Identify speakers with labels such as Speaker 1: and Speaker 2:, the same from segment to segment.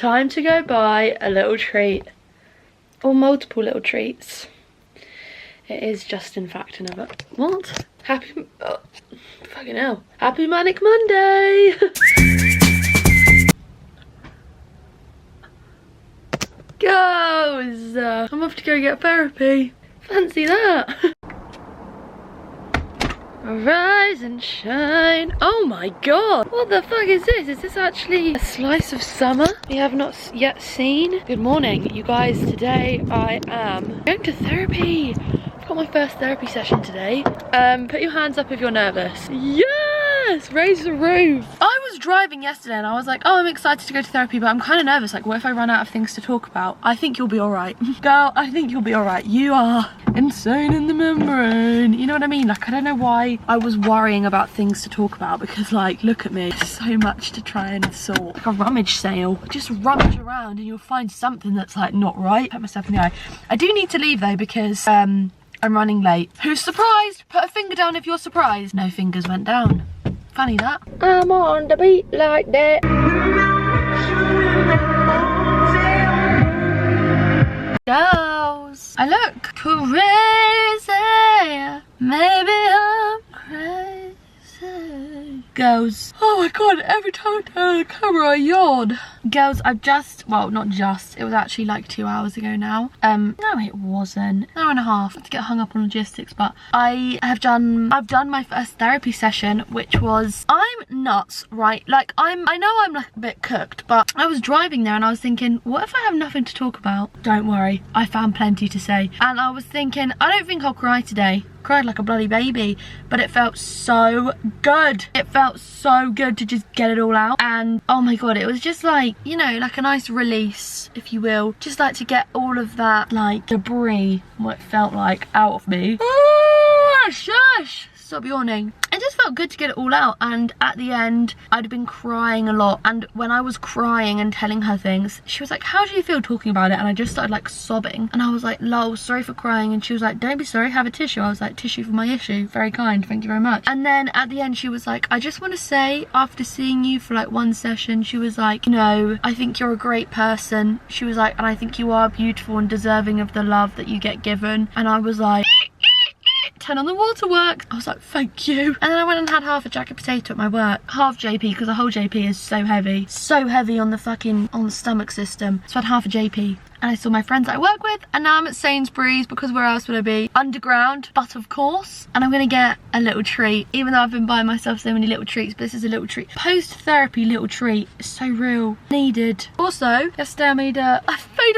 Speaker 1: time to go buy a little treat. Or multiple little treats. It is just in fact another... What? Happy... Oh, fucking hell. Happy Manic Monday! Goes! I'm off to go get therapy. Fancy that. Rise and shine. Oh my god. What the fuck is this? Is this actually a slice of summer we have not yet seen? Good morning, you guys. Today I am going to therapy. I've got my first therapy session today. Put your hands up if you're nervous. Yes! Raise the roof. I was driving yesterday and I was like, oh, I'm excited to go to therapy, but I'm kind of nervous. Like, what if I run out of things to talk about? I think you'll be alright. Girl, I think you'll be alright. You are insane in the membrane. You know what I mean? Like, I don't know why I was worrying about things to talk about, because like, look at me. There's so much to try and sort. Like a rummage sale. Just rummage around and you'll find something that's like not right. Put myself in the eye. I do need to leave though because I'm running late. Who's surprised? Put a finger down if you're surprised. No fingers went down. Funny that. I'm on the beat like that. Girls, I look crazy. Maybe I'm crazy. Girls, oh my god, every time I turn the camera I yawn. Girls, I've just, well, not just, it was actually like 2 hours ago now. No it wasn't, an hour and a half. Not to get hung up on logistics, but I've done my first therapy session, which was, I'm nuts, right? Like, I know I'm like a bit cooked, but I was driving there and I was thinking, what if I have nothing to talk about? Don't worry, I found plenty to say. And I was thinking, I don't think I'll cry today. Cried like a bloody baby, but it felt so good. It felt so good to just get it all out. And oh my god, it was just like, you know, like a nice release, if you will, just like to get all of that like debris, what it felt like, out of me. Oh, shush, stop yawning. It just felt good to get it all out, and at the end I'd been crying a lot, and when I was crying and telling her things, she was like, how do you feel talking about it? And I just started like sobbing, and I was like, lol, sorry for crying. And she was like, don't be sorry, have a tissue. I was like, tissue for my issue, very kind, thank you very much. And then at the end she was like, I just want to say, after seeing you for like one session, she was like, you know, I think you're a great person. She was like, and I think you are beautiful and deserving of the love that you get given. And I was like, turn on the waterworks. I was like, thank you. And then I went and had half a jacket potato at my work. Half JP, because a whole JP is so heavy. So heavy on the stomach system. So I had half a JP. And I saw my friends that I work with, and now I'm at Sainsbury's, because where else would I be? Underground, but of course. And I'm gonna get a little treat, even though I've been buying myself so many little treats, but this is a little treat. Post-therapy little treat. It's so real. Needed. Also, yesterday I made a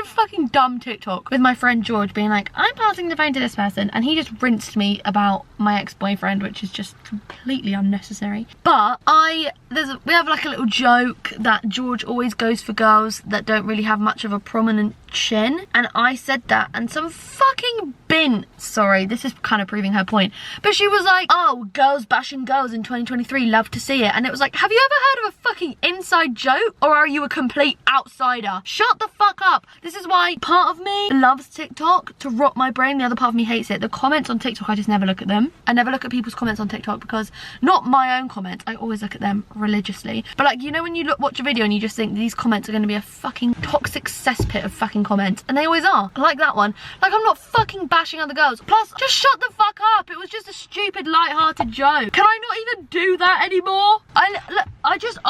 Speaker 1: fucking dumb TikTok with my friend George, being like, I'm passing the phone to this person, and he just rinsed me about my ex-boyfriend, which is just completely unnecessary. But we have like a little joke that George always goes for girls that don't really have much of a prominent chin, and I said that, and some fucking bin, sorry, this is kind of proving her point, but she was like, oh, girls bashing girls in 2023, love to see it. And it was like, have you ever heard of a fucking inside joke, or are you a complete outsider? Shut the fuck up. This is why part of me loves TikTok to rot my brain, the other part of me hates it. The comments on TikTok, I just never look at them. I never look at people's comments on TikTok, because not my own comments, I always look at them religiously, but like, you know, when you watch a video and you just think these comments are going to be a fucking toxic cesspit of fucking comments, and they always are. I like that one. Like, I'm not fucking bashing other girls. Plus, just shut the fuck up. It was just a stupid, light-hearted joke. Can I not even do that anymore? I just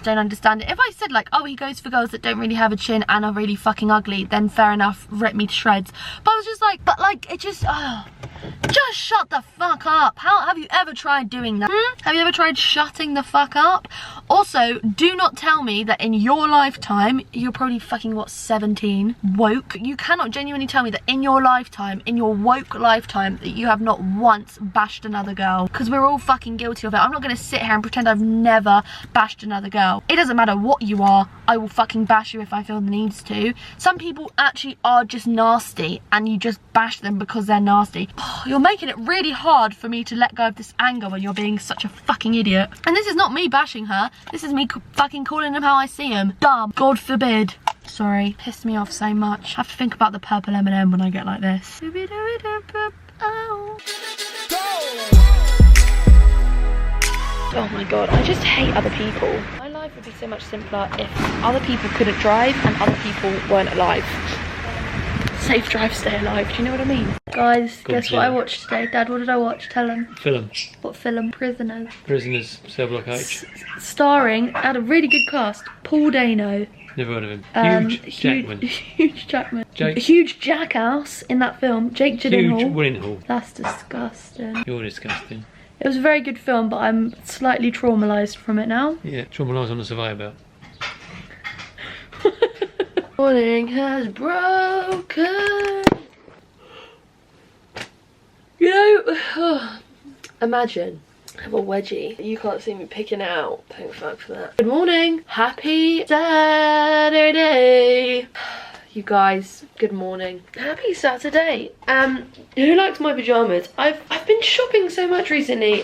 Speaker 1: don't understand it. If I said like, oh, he goes for girls that don't really have a chin and are really fucking ugly, then fair enough, rip me to shreds. But I was just like, but like, it just shut the fuck up. How have you ever tried doing that? Have you ever tried shutting the fuck up? Also, do not tell me that in your lifetime, you're probably fucking, what, 17, woke. You cannot genuinely tell me that in your lifetime, in your woke lifetime, that you have not once bashed another girl. Because we're all fucking guilty of it. I'm not going to sit here and pretend I've never bashed another girl. It doesn't matter what you are, I will fucking bash you if I feel the needs to. Some people actually are just nasty, and you just bash them because they're nasty. You're making it really hard for me to let go of this anger when you're being such a fucking idiot. And this is not me bashing her. This is me fucking calling him how I see him. Dumb. God forbid. Sorry. Pissed me off so much. I have to think about the purple M&M when I get like this. Oh my god, I just hate other people. I like life would be so much simpler if other people couldn't drive and other people weren't alive. Safe drive, stay alive, do you know what I mean? Guys, guess what I watched today? Dad, what did I watch? Tell him.
Speaker 2: Film.
Speaker 1: What film? Prisoners.
Speaker 2: Prisoners, Cell Block H.
Speaker 1: Starring, had a really good cast, Paul Dano.
Speaker 2: Never heard of him. Huge Jackman.
Speaker 1: Huge Jackman.
Speaker 2: Jake.
Speaker 1: Huge jackass in that film. Jake Gyllenhaal.
Speaker 2: Huge Winhall.
Speaker 1: That's disgusting.
Speaker 2: You're disgusting.
Speaker 1: It was a very good film, but I'm slightly traumatised from it now.
Speaker 2: Yeah, traumatised on the surveyor belt.
Speaker 1: Morning has broken. You know, imagine I have a wedgie. You can't see me picking it out. Thank fuck for that. Good morning. Happy Saturday. You guys, good morning. Happy Saturday. Who likes my pajamas? I've been shopping so much recently,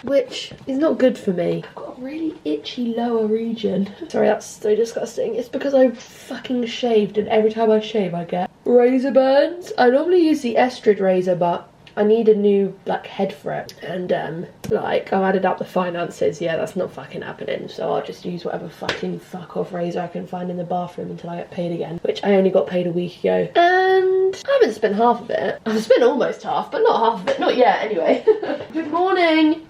Speaker 1: which is not good for me. I've got a really itchy lower region. Sorry, that's so disgusting. It's because I fucking shaved, and every time I shave I get razor burns. I normally use the Estrid razor, but I need a new like head for it, and like I've added up the finances. Yeah, that's not fucking happening, so I'll just use whatever fucking fuck off razor I can find in the bathroom until I get paid again, which I only got paid a week ago, and I haven't spent half of it. I've spent almost half, but not half of it, not yet anyway. Good morning,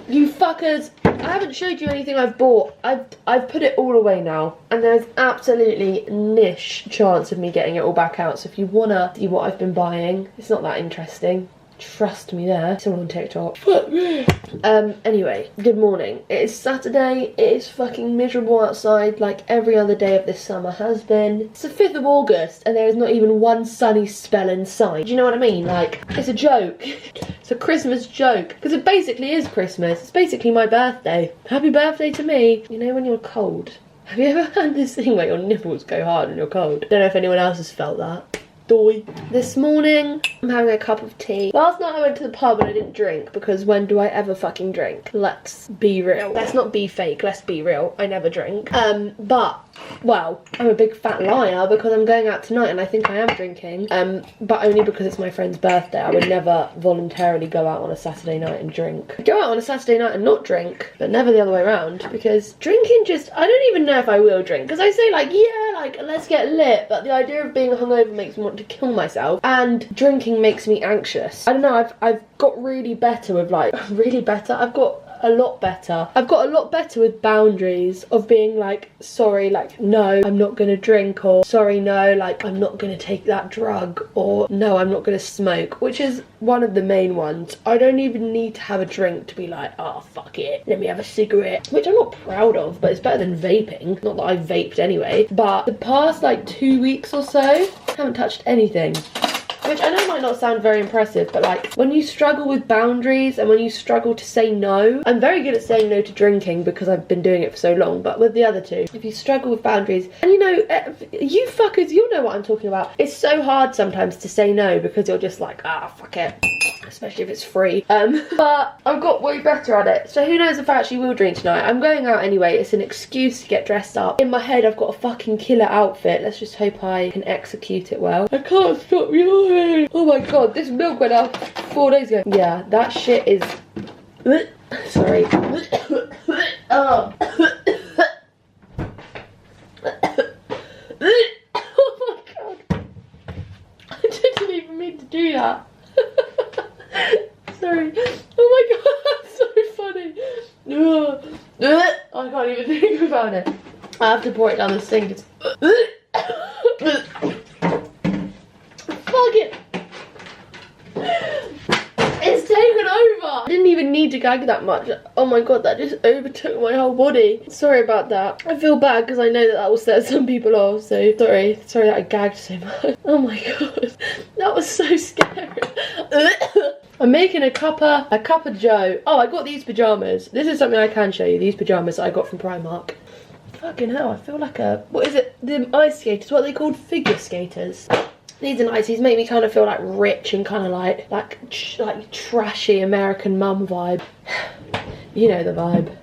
Speaker 1: you fuckers. I haven't showed you anything I've bought. I've put it all away now, and there's absolutely niche chance of me getting it all back out, so if you wanna see what I've been buying, it's not that interesting. Trust me there. It's all on TikTok. Fuck me. Anyway, good morning. It is Saturday. It is fucking miserable outside like every other day of this summer has been. It's the 5th of August and there is not even one sunny spell in sight. Do you know what I mean? Like, it's a joke. It's a Christmas joke. Because it basically is Christmas. It's basically my birthday. Happy birthday to me. You know when you're cold? Have you ever had this thing where your nipples go hard when you're cold? Don't know if anyone else has felt that. Doy. This morning, I'm having a cup of tea. Last night I went to the pub and I didn't drink because when do I ever fucking drink? Let's be real. Let's not be fake, let's be real. I never drink. But, well, I'm a big fat liar because I'm going out tonight and I think I am drinking. But only because it's my friend's birthday. I would never voluntarily go out on a Saturday night and drink. I'd go out on a Saturday night and not drink, but never the other way around, because drinking just, I don't even know if I will drink. Because I say like, yeah, like, let's get lit, but the idea of being hungover makes me want to kill myself, and drinking makes me anxious. I don't know, I've got really better with like, really better? I've got a lot better with boundaries of being like, sorry, like, no, I'm not gonna drink, or sorry, no, like, I'm not gonna take that drug, or no, I'm not gonna smoke, which is one of the main ones. I don't even need to have a drink to be like, oh, fuck it, let me have a cigarette, which I'm not proud of, but it's better than vaping. Not that I vaped anyway, but the past like 2 weeks or so, I haven't touched anything. Which I know might not sound very impressive, but like, when you struggle with boundaries and when you struggle to say no, I'm very good at saying no to drinking because I've been doing it for so long, but with the other two, if you struggle with boundaries, and you know, you fuckers, you'll know what I'm talking about. It's so hard sometimes to say no because you're just like, ah, fuck it. Especially if it's free. But I've got way better at it. So who knows if I actually will drink tonight. I'm going out anyway. It's an excuse to get dressed up. In my head, I've got a fucking killer outfit. Let's just hope I can execute it well. I can't stop yawning. Oh my god, this milk went out 4 days ago. Yeah, that shit is... Sorry. Oh. Oh my god. I didn't even mean to do that. Sorry. Oh my god, that's so funny. I can't even think about it. I have to pour it down the sink. It's... Fuck it. It's taken over. I didn't even need to gag that much. Oh my god, that just overtook my whole body. Sorry about that. I feel bad because I know that will set some people off, so sorry that I gagged so much. Oh my god, that was so scary. I'm making a cuppa Joe. Oh, I got these pyjamas. This is something I can show you. These pyjamas that I got from Primark. Fucking hell, I feel like a... What is it? The ice skaters. What are they called? Figure skaters. These are nice. These make me kind of feel like rich and kind of like trashy American mum vibe. You know the vibe.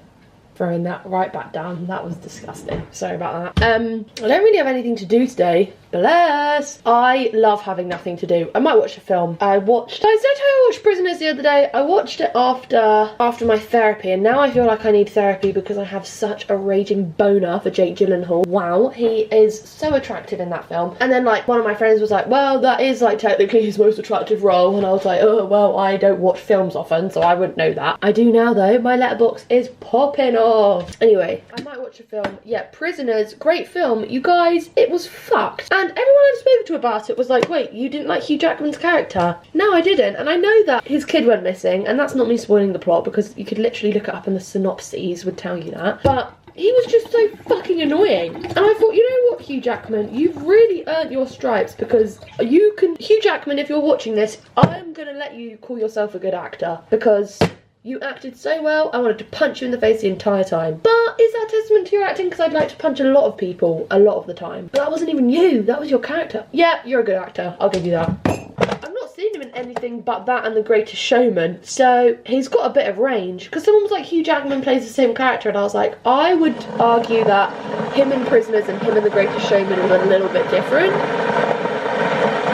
Speaker 1: throwing that right back down. That was disgusting. Sorry about that. I don't really have anything to do today. Bless. I love having nothing to do. I might watch a film. I said I watched Prisoners the other day. I watched it after my therapy, and now I feel like I need therapy because I have such a raging boner for Jake Gyllenhaal. Wow, he is so attractive in that film. And then like one of my friends was like, well, that is like technically his most attractive role, and I was like, oh well, I don't watch films often, so I wouldn't know that. I do now though. My letterbox is popping off. Anyway, I might watch a film. Yeah, Prisoners, great film. You guys, it was fucked. And everyone I've spoken to about it was like, wait, you didn't like Hugh Jackman's character? No, I didn't. And I know that his kid went missing, and that's not me spoiling the plot because you could literally look it up in the synopses would tell you that. But he was just so fucking annoying. And I thought, you know what, Hugh Jackman, you've really earned your stripes because you can... Hugh Jackman, if you're watching this, I'm gonna let you call yourself a good actor because you acted so well. I wanted to punch you in the face the entire time. But is that testament to your acting? Because I'd like to punch a lot of people a lot of the time. But that wasn't even you. That was your character. Yeah, you're a good actor. I'll give you that. I've not seen him in anything but that and The Greatest Showman. So he's got a bit of range. Because someone was like, Hugh Jackman plays the same character. And I was like, I would argue that him in Prisoners and him in The Greatest Showman was a little bit different.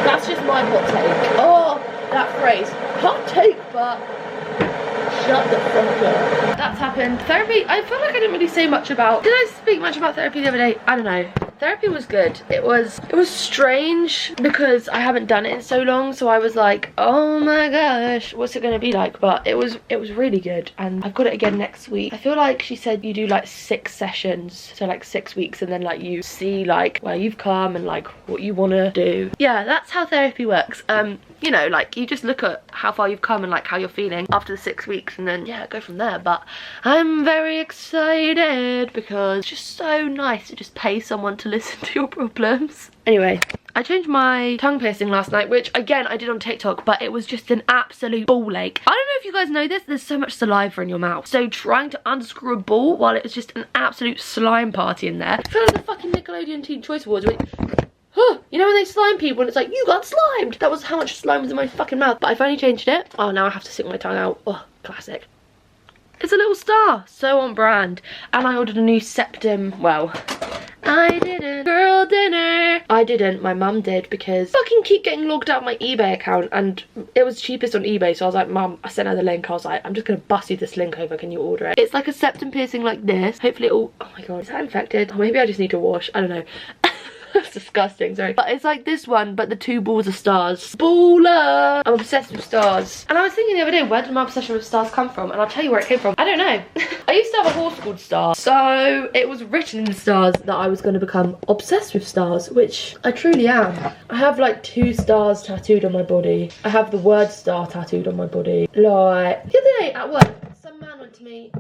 Speaker 1: That's just my hot take. Oh, that phrase. Hot take, but... shut the fuck up. That's happened. Therapy, I feel like I didn't really say much about... Did I speak much about therapy the other day? I don't know. Therapy was good. It was strange because I haven't done it in so long, so I was like, oh my gosh, what's it gonna be like? But it was really good, and I've got it again next week. I feel like she said you do like 6 sessions, so like 6 weeks, and then like you see like where you've come and like what you want to do. Yeah, that's how therapy works. You know, like you just look at how far you've come and like how you're feeling after the 6 weeks, and then yeah, go from there. But I'm very excited because it's just so nice to just pay someone to listen to your problems. Anyway, I changed my tongue piercing last night, which again I did on TikTok, but it was just an absolute ball ache. I don't know if you guys know this, there's so much saliva in your mouth, so trying to unscrew a ball while it was just an absolute slime party in there. I feel like the fucking Nickelodeon Teen Choice Awards. You know when they slime people and it's like, you got slimed. That was how much slime was in my fucking mouth. But I finally changed it. Oh, now I have to stick my tongue out. Oh, classic. It's a little star. So on brand. And I ordered a new septum. Well, I didn't. Girl dinner. I didn't. My mum did because I fucking keep getting logged out of my eBay account. And it was cheapest on eBay. So I was like, Mum, I sent her the link. I was like, I'm just going to bust you this link over. Can you order it? It's like a septum piercing like this. Hopefully it'll... Oh my God. Is that infected? Or maybe I just need to wash. I don't know. That's disgusting, sorry. But it's like this one, but the 2 balls are stars. Baller! I'm obsessed with stars. And I was thinking the other day, where did my obsession with stars come from? And I'll tell you where it came from. I don't know. I used to have a horse called Star. So it was written in the stars that I was going to become obsessed with stars, which I truly am. I have like 2 stars tattooed on my body. I have the word star tattooed on my body. Like, the other day at work, some man went to me,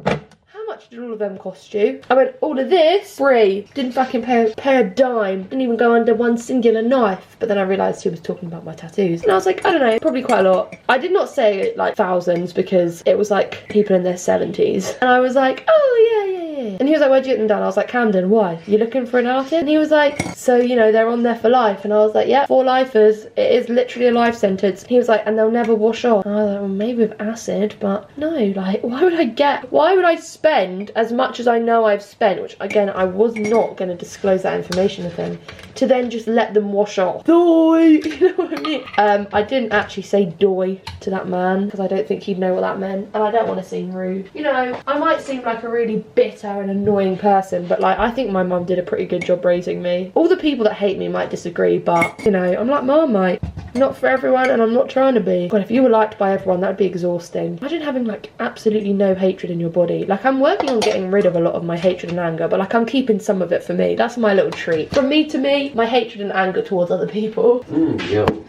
Speaker 1: how much did all of them cost you? I went, all of this? Free. Didn't fucking pay a dime. Didn't even go under one singular knife. But then I realised he was talking about my tattoos. And I was like, I don't know, probably quite a lot. I did not say like thousands because it was like people in their 70s. And I was like, oh yeah. And he was like, where'd you get them done? I was like, Camden, why? You looking for an artist? And he was like, so, you know, they're on there for life. And I was like, yeah, 4 lifers. It is literally a life sentence. And he was like, and they'll never wash off. And I was like, well, maybe with acid, but no, like, why would I spend as much as I know I've spent, which again, I was not going to disclose that information with him, to then just let them wash off. Doy! You know what I mean? I didn't actually say doy to that man, because I don't think he'd know what that meant. And I don't want to seem rude. You know, I might seem like a really bitter and annoying person, but like I think my mum did a pretty good job raising me. All the people that hate me might disagree, but you know, I'm like Marmite. Not for everyone, and I'm not trying to be. But if you were liked by everyone, that would be exhausting. Imagine having like absolutely no hatred in your body. Like I'm working on getting rid of a lot of my hatred and anger, but like I'm keeping some of it for me. That's my little treat. From me to me, my hatred and anger towards other people.
Speaker 2: Yum.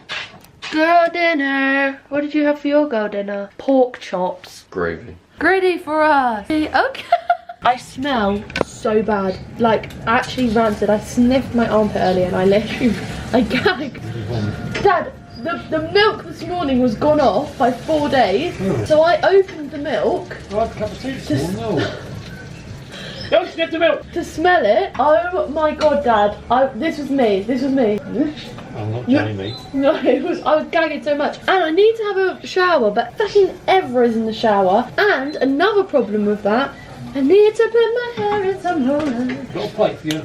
Speaker 1: Girl dinner. What did you have for your girl dinner? Pork chops.
Speaker 2: Gravy.
Speaker 1: Gravy for us. Okay. I smell so bad. Like, I actually ranted. I sniffed my armpit earlier and I gagged. Dad, the milk this morning was gone off by 4 days. So I opened the milk.
Speaker 2: I had a cup of tea this morning. Don't sniff the milk!
Speaker 1: To smell it. Oh my God, Dad. This was me.
Speaker 2: I'm not Jamie.
Speaker 1: No, I was gagging so much. And I need to have a shower, but fucking Evra is in the shower. And another problem with that, I need to put my hair in some rollers.
Speaker 2: Got a plate for you.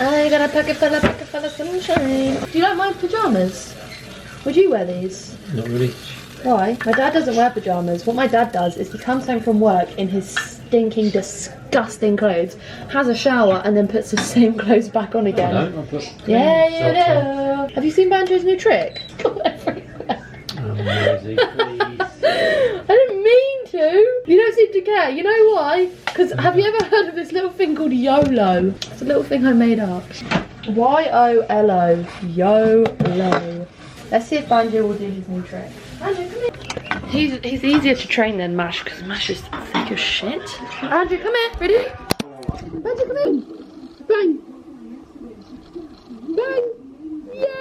Speaker 1: I got a pocket full of sunshine. Do you like my pyjamas? Would you wear these?
Speaker 2: Not really.
Speaker 1: Why? My dad doesn't wear pyjamas. What my dad does is he comes home from work in his stinking, disgusting clothes, has a shower, and then puts the same clothes back on again.
Speaker 2: I put
Speaker 1: Yeah, you do. Have you seen Banjo's new trick?
Speaker 2: Rosie, please.
Speaker 1: I didn't mean to. You don't seem to care. You know why? Because have you ever heard of this little thing called YOLO? It's a little thing I made up. YOLO. YOLO. Let's see if Banjo will do his new trick. Andrew, come here. He's easier to train than Mash because Mash is thick as shit. Andrew, come here. Ready? Andrew, come here. Bang. Bang. Yeah.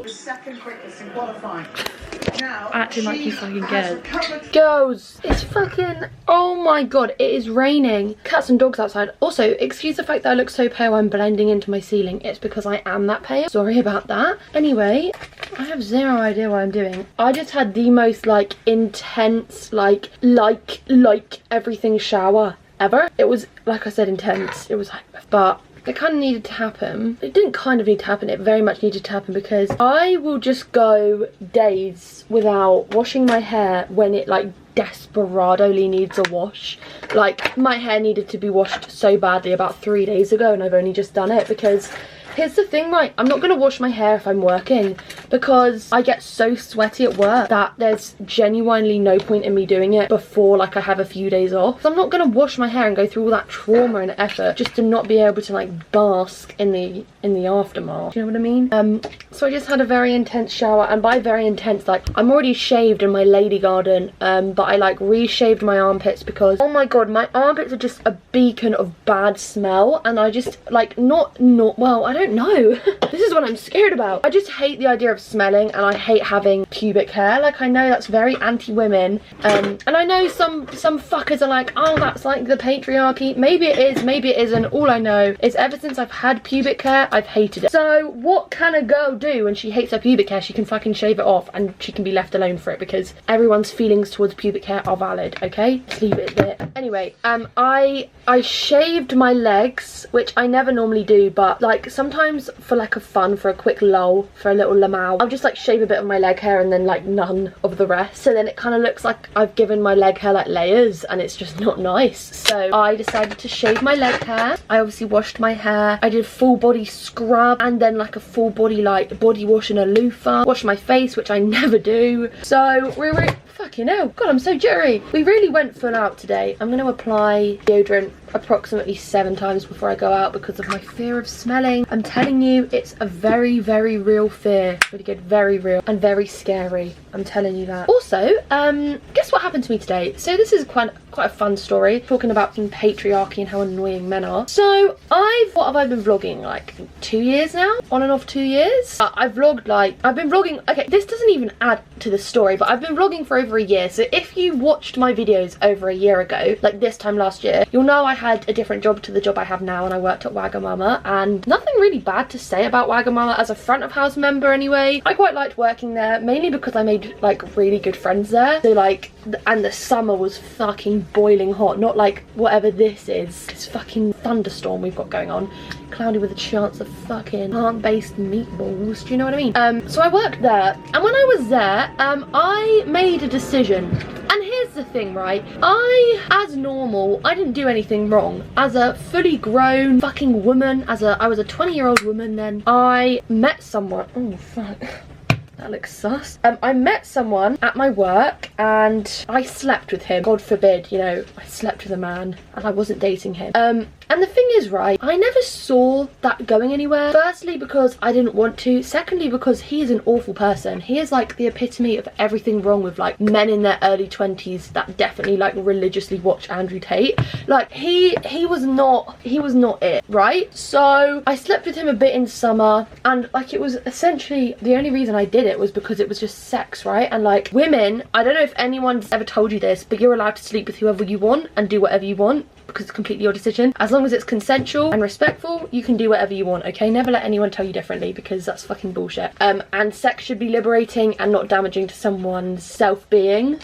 Speaker 3: Second quickest in qualifying. Now,
Speaker 1: Acting like you fucking get. Girls, it's fucking, oh my god, it is raining. Cats and dogs outside. Also, excuse the fact that I look so pale, I'm blending into my ceiling. It's because I am that pale. Sorry about that. Anyway, I have zero idea what I'm doing. I just had the most like intense, like everything shower ever. It was, like I said, intense. It was like, but it kind of needed to happen. It didn't kind of need to happen, it very much needed to happen because I will just go days without washing my hair when it like desperately needs a wash. Like my hair needed to be washed so badly about 3 days ago and I've only just done it because here's the thing, right? I'm not going to wash my hair if I'm working because I get so sweaty at work that there's genuinely no point in me doing it before like I have a few days off. So I'm not going to wash my hair and go through all that trauma and effort just to not be able to like bask in the aftermath. Do you know what I mean? So I just had a very intense shower, and by very intense, like I'm already shaved in my lady garden, but I like reshaved my armpits because oh my god, my armpits are just a beacon of bad smell, and I just like not well, I don't know. This is what I'm scared about. I just hate the idea of smelling, and I hate having pubic hair. Like I know that's very anti-women, and I know some fuckers are like, oh, that's like the patriarchy. Maybe it is, maybe it isn't. All I know is ever since I've had pubic hair, I've hated it. So what can a girl do when she hates her pubic hair? She can fucking shave it off and she can be left alone for it because everyone's feelings towards pubic hair are valid, okay? Just leave it there. Anyway, I shaved my legs, which I never normally do, but like sometimes for like a fun, for a quick lull, for a little lamau, I'll just like shave a bit of my leg hair and then like none of the rest. So then it kind of looks like I've given my leg hair like layers and it's just not nice. So I decided to shave my leg hair. I obviously washed my hair. I did full body scrub and then like a full body like body wash and a loofah. Washed my face, which I never do. So we were fucking hell, god, I'm so jittery. We really went full out today. I'm going to apply deodorant approximately 7 times before I go out because of my fear of smelling. I'm telling you, it's a very, very real fear. Really good, very real and very scary. I'm telling you that. Also, guess what happened to me today? So this is quite a fun story, talking about patriarchy and how annoying men are. So what have I been vlogging, like 2 years now? On and off 2 years? I've vlogged like, I've been vlogging, okay, this doesn't even add to the story, but I've been vlogging for over a year. So if you watched my videos over a year ago, like this time last year, you'll know I had a different job to the job I have now, and I worked at Wagamama, and nothing really bad to say about Wagamama as a front of house member anyway. I quite liked working there, mainly because I made like really good friends there. So like, and the summer was fucking boiling hot, not like whatever this is, this fucking thunderstorm we've got going on, cloudy with a chance of fucking plant-based meatballs, do you know what I mean? So I worked there, and when I was there, I made a decision. And here's the thing, right? As normal, I didn't do anything wrong. As a fully grown fucking woman, I was a 20-year-old woman then, I met someone, oh fuck. That looks sus. I met someone at my work and I slept with him. God forbid, you know, I slept with a man and I wasn't dating him. And the thing is, right, I never saw that going anywhere. Firstly, because I didn't want to. Secondly, because he is an awful person. He is like the epitome of everything wrong with like men in their early 20s that definitely like religiously watch Andrew Tate. Like he was not it, right? So I slept with him a bit in summer, and like it was essentially the only reason I did it was because it was just sex, right? And like women, I don't know if anyone's ever told you this, but you're allowed to sleep with whoever you want and do whatever you want, because it's completely your decision. As long as it's consensual and respectful, you can do whatever you want, okay? Never let anyone tell you differently, because that's fucking bullshit. And sex should be liberating and not damaging to someone's self-being.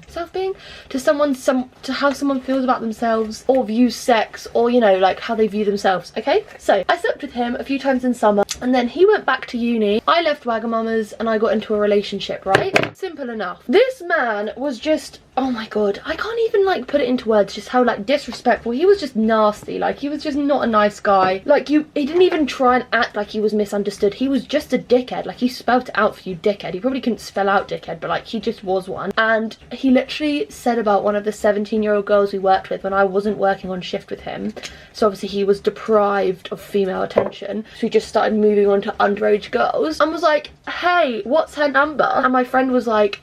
Speaker 1: So yourself being to someone, to how someone feels about themselves or views sex, or you know, like how they view themselves. Okay, so I slept with him a few times in summer, and then he went back to uni. I left Wagamama's and I got into a relationship, right? Simple enough. This man was just, oh my god, I can't even like put it into words just how like disrespectful. He was just nasty. Like, he was just not a nice guy. Like, he didn't even try and act like he was misunderstood. He was just a dickhead. Like, he spelt it out for you, dickhead. He probably couldn't spell out dickhead, but like, he just was one. And he literally said about one of the 17-year-old girls we worked with when I wasn't working on shift with him. So obviously he was deprived of female attention, so he just started moving on to underage girls and was like, hey, what's her number? And my friend was like,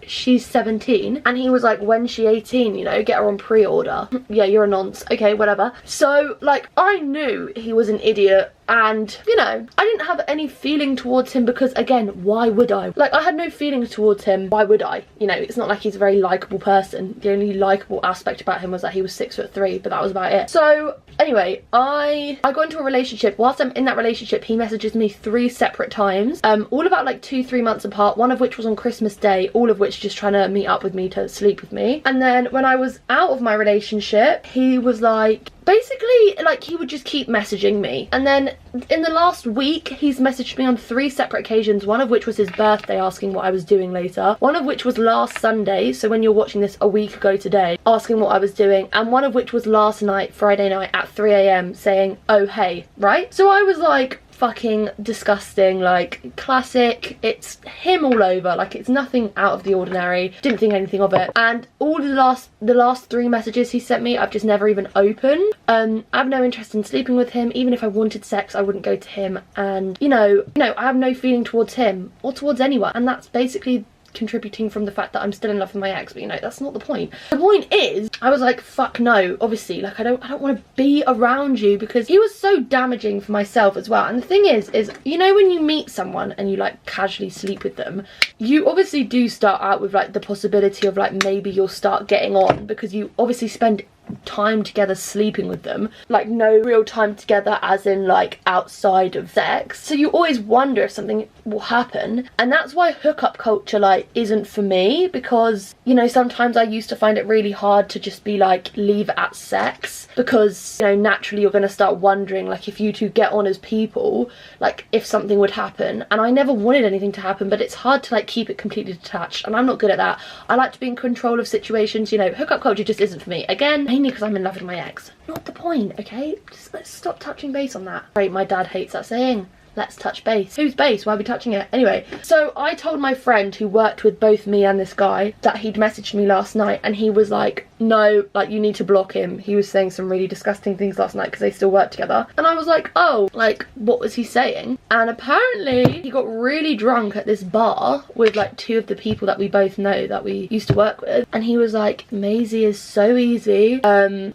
Speaker 1: she's 17. And he was like, when's she 18? You know, get her on pre-order. Yeah, you're a nonce. Okay, whatever. So like, I knew he was an idiot. And, you know, I didn't have any feeling towards him because, again, why would I? Like, I had no feelings towards him. Why would I? You know, it's not like he's a very likeable person. The only likeable aspect about him was that he was 6'3", but that was about it. So, anyway, I got into a relationship. Whilst I'm in that relationship, he messages me 3 separate times, all about like 2-3 months apart, one of which was on Christmas Day, all of which just trying to meet up with me to sleep with me. And then when I was out of my relationship, he was like, basically, like, he would just keep messaging me. And then in the last week, he's messaged me on 3 separate occasions, one of which was his birthday, asking what I was doing later, one of which was last Sunday, so when you're watching this a week ago today, asking what I was doing, and one of which was last night, Friday night at 3 AM, saying, oh hey, right? So I was like, fucking disgusting, like, classic. It's him all over. Like, it's nothing out of the ordinary. Didn't think anything of it. And all the last 3 messages he sent me, I've just never even opened. I have no interest in sleeping with him. Even if I wanted sex, I wouldn't go to him. And you know, I have no feeling towards him or towards anyone. And that's basically contributing from the fact that I'm still in love with my ex, but you know, that's not the point. The point is, I was like, fuck no, obviously, like, I don't want to be around you, because he was so damaging for myself as well. And the thing is you know, when you meet someone and you like casually sleep with them, you obviously do start out with like the possibility of like, maybe you'll start getting on, because you obviously spend time together sleeping with them, like no real time together as in like outside of sex, so you always wonder if something will happen. And that's why hookup culture like isn't for me, because you know, sometimes I used to find it really hard to just be like, leave it at sex, because you know, naturally you're going to start wondering like, if you two get on as people, like if something would happen. And I never wanted anything to happen, but it's hard to like keep it completely detached, and I'm not good at that. I like to be in control of situations. You know, hookup culture just isn't for me, again, mainly because I'm in love with my ex. Not the point, okay? Just let's stop touching base on that. Right, my dad hates that saying. Let's touch base. Whose base? Why are we touching it? Anyway, so I told my friend who worked with both me and this guy that he'd messaged me last night, and he was like, no, like, you need to block him. He was saying some really disgusting things last night because they still work together. And I was like, oh, like, what was he saying? And apparently he got really drunk at this bar with like 2 of the people that we both know that we used to work with, and he was like, Maisie is so easy,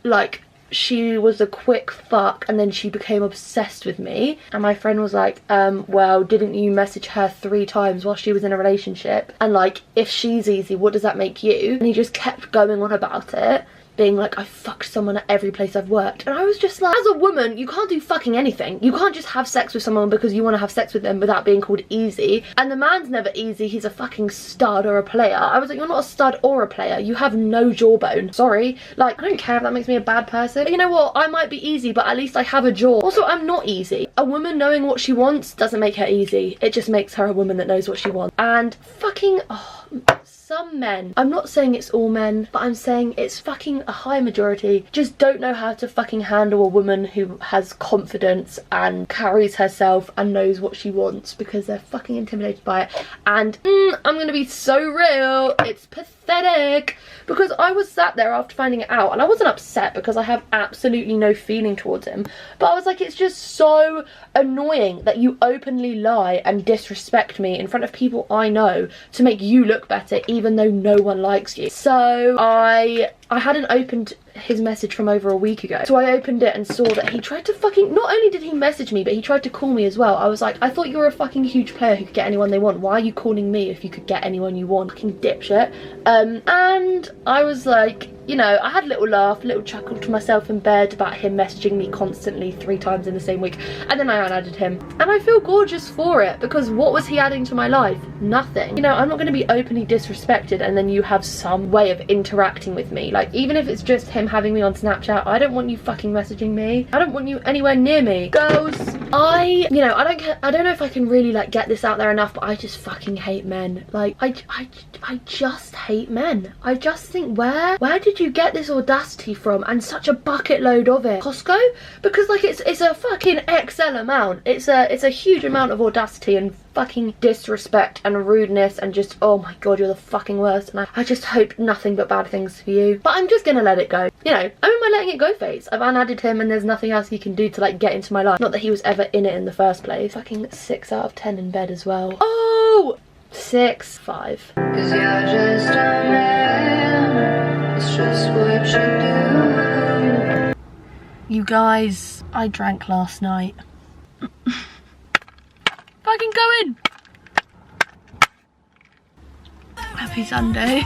Speaker 1: like, she was a quick fuck and then she became obsessed with me. And my friend was like, well, didn't you message her 3 times while she was in a relationship? And like, if she's easy, what does that make you? And he just kept going on about it, being like, I fucked someone at every place I've worked. And I was just like, as a woman, you can't do fucking anything. You can't just have sex with someone because you want to have sex with them without being called easy. And the man's never easy. He's a fucking stud or a player. I was like, you're not a stud or a player. You have no jawbone. Sorry. Like, I don't care if that makes me a bad person. You know what? I might be easy, but at least I have a jaw. Also, I'm not easy. A woman knowing what she wants doesn't make her easy. It just makes her a woman that knows what she wants. And fucking, oh, some men, I'm not saying it's all men, but I'm saying it's fucking a high majority, just don't know how to fucking handle a woman who has confidence and carries herself and knows what she wants, because they're fucking intimidated by it. And I'm gonna be so real, it's pathetic, because I was sat there after finding it out, and I wasn't upset because I have absolutely no feeling towards him, but I was like, it's just so annoying that you openly lie and disrespect me in front of people I know to make you look better, even though no one likes you. So I hadn't opened his message from over a week ago. So I opened it and saw that he tried to fucking, not only did he message me, but he tried to call me as well. I was like, I thought you were a fucking huge player who could get anyone they want. Why are you calling me if you could get anyone you want? Fucking dipshit. And I was like, you know, I had a little laugh, a little chuckle to myself in bed about him messaging me constantly 3 times in the same week, and then I unadded him. And I feel gorgeous for it, because what was he adding to my life? Nothing. You know, I'm not going to be openly disrespected and then you have some way of interacting with me. Like, even if it's just him having me on Snapchat, I don't want you fucking messaging me. I don't want you anywhere near me. Girls, I don't know if I can really like get this out there enough, but I just fucking hate men. Like, I just hate men. I just think, where did you get this audacity from, and such a bucket load of it? Costco? Because like it's a fucking XL amount. It's a huge amount of audacity and fucking disrespect and rudeness, and just, oh my god, you're the fucking worst. And I just hope nothing but bad things for you. But I'm just gonna let it go. You know, I'm in my letting it go phase. I've unadded him and there's nothing else he can do to like get into my life. Not that he was ever in it in the first place. Fucking 6 out of 10 in bed as well. Oh! 6, 5. 'Cause you're just a man. It's just what you do. You guys, I drank last night. Fucking go in! Happy Sunday.